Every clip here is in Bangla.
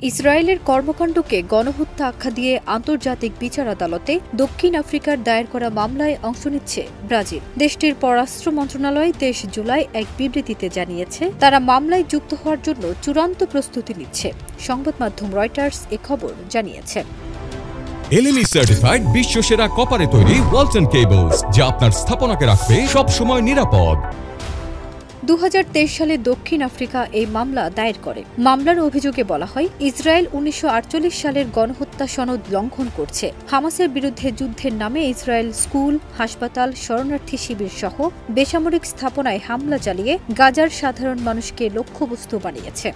ইসরায়েলের কর্মকাণ্ডকে গণহত্যা আখ্যা দিয়ে আন্তর্জাতিক বিচার আদালতে দক্ষিণ আফ্রিকার দায়ের করা মামলায় অংশ নিচ্ছে ব্রাজিল। দেশটির পররাষ্ট্র মন্ত্রণালয় ২৩ জুলাই এক বিবৃতিতে জানিয়েছে, তারা মামলায় যুক্ত হওয়ার জন্য চূড়ান্ত প্রস্তুতি নিচ্ছে। সংবাদ মাধ্যম রয়টার্স এ খবর জানিয়েছে। এলএমই সার্টিফাইড বিশ্বসেরা কপারে তৈরি ওয়ালটন কেবলস, যা আপনার স্থাপনাকে রাখবে সব সময় নিরাপদ। ২০২৩ সালে দক্ষিণ আফ্রিকা এই মামলা দায়ের করে। মামলার অভিযোগে বলা হয়, ইসরায়েল ১৯৪৮ সালের গণহত্যা সনদ লঙ্ঘন করছে। হামাসের বিরুদ্ধে যুদ্ধের নামে ইসরায়েল স্কুল, হাসপাতাল, শরণার্থী শিবির সহ বেসামরিক স্থাপনায় হামলা চালিয়ে গাজার সাধারণ মানুষকে লক্ষ্যবস্তু বানিয়েছে।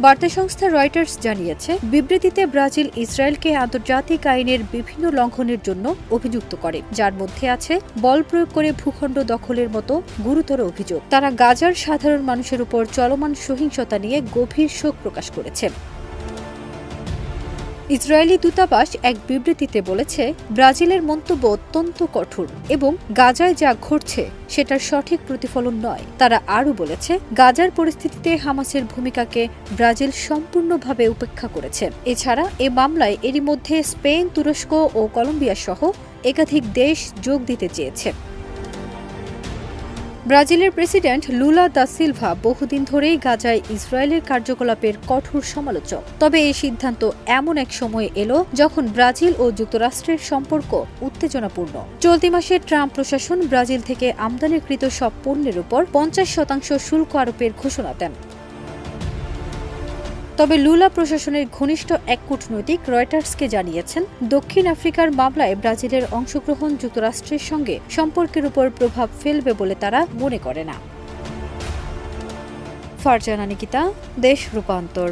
বার্তা সংস্থা রয়টার্স জানিয়েছে, বিবৃতিতে ব্রাজিল ইসরায়েলকে আন্তর্জাতিক আইনের বিভিন্ন লঙ্ঘনের জন্য অভিযুক্ত করে, যার মধ্যে আছে বল প্রয়োগ করে ভূখণ্ড দখলের মতো গুরুতর অভিযোগ। তারা গাজার সাধারণ মানুষের উপর চলমান সহিংসতা নিয়ে গভীর শোক প্রকাশ করেছে। ইসরায়েলি দূতাবাস এক বিবৃতিতে বলেছে, ব্রাজিলের মন্তব্য অত্যন্ত কঠোর এবং গাজায় যা ঘটছে সেটার সঠিক প্রতিফলন নয়। তারা আরও বলেছে, গাজার পরিস্থিতিতে হামাসের ভূমিকাকে ব্রাজিল সম্পূর্ণভাবে উপেক্ষা করেছে। এছাড়া এ মামলায় এরই মধ্যে স্পেন, তুরস্ক ও কলম্বিয়া সহ একাধিক দেশ যোগ দিতে চেয়েছে। ব্রাজিলের প্রেসিডেন্ট লুলা দা সিলভা বহুদিন ধরেই গাজায় ইসরায়েলের কার্যকলাপের কঠোর সমালোচক। তবে এই সিদ্ধান্ত এমন এক সময়ে এলো যখন ব্রাজিল ও যুক্তরাষ্ট্রের সম্পর্ক উত্তেজনাপূর্ণ। চলতি মাসে ট্রাম্প প্রশাসন ব্রাজিল থেকে আমদানিকৃত সব পণ্যের উপর ৫০% শুল্ক আরোপের ঘোষণা দেন। তবে লুলা প্রশাসনের ঘনিষ্ঠ এক কূটনৈতিক রয়টার্সকে জানিয়েছেন, দক্ষিণ আফ্রিকার মামলায় ব্রাজিলের অংশগ্রহণ যুক্তরাষ্ট্রের সঙ্গে সম্পর্কের উপর প্রভাব ফেলবে বলে তারা মনে করে না। ফারজানা নিকিতা, দেশ রূপান্তর।